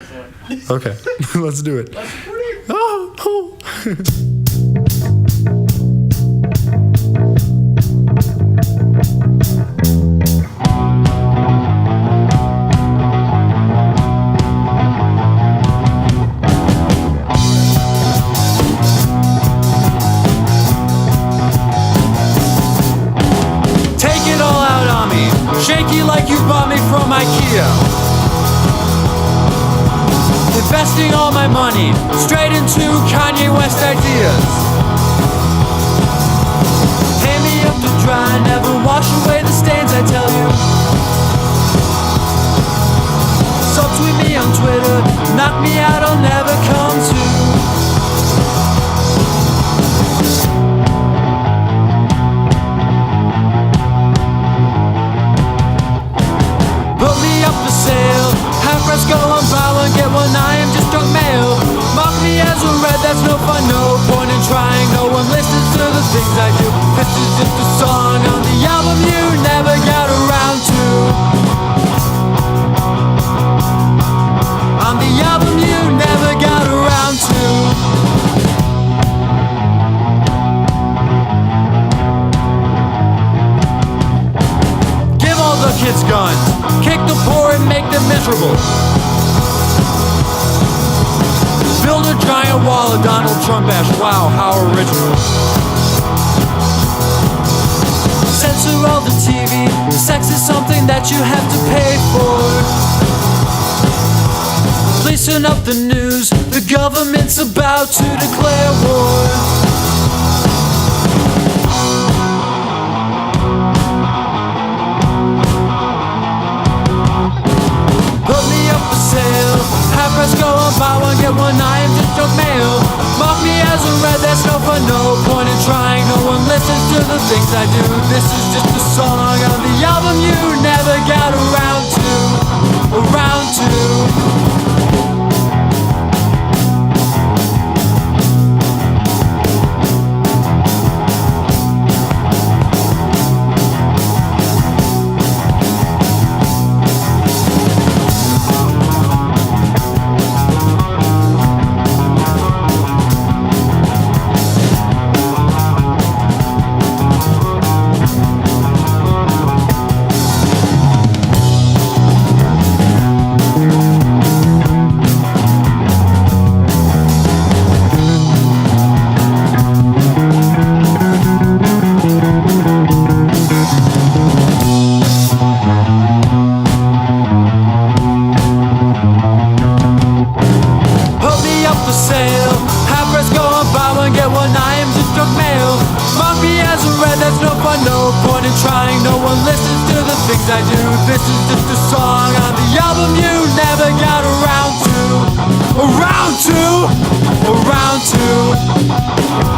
Okay, let's do it. Oh, oh. Take it all out on me, shaky like you bought me from IKEA. Investing all my money straight into Kanye West ideas. Hang me up to dry, never wash away the stains, I tell you. Subtweet me on Twitter, knock me out, I'll never come to. Put me up for sale, half price go on buy one get one, I am just junk mail. Mock me as a red, that's no fun, no point in trying, no one listens to the things I do. This is just a song on the album you never got around to. On the album you never got around to. Give all the kids guns, kick the poor and make them miserable. Build a giant wall of Donald Trump-ash, wow, how original. Censor all the TV, sex is something that you have to pay for. Please turn up the news, the government's about to declare war. Put me up for sale, half price go on buy one get one, I am just junk mail. Mock me as a red, that's no fun, no point in trying, no one listens to the things I do. This is just a song on the album you never got around to. Around to. Put me up for sale, half price go on buy one get one, I am just junk mail. Mock me as a red, that's no fun, no point in trying, no one listens to the things I do. This is just a song on the album you never got around to. Around to. Around to.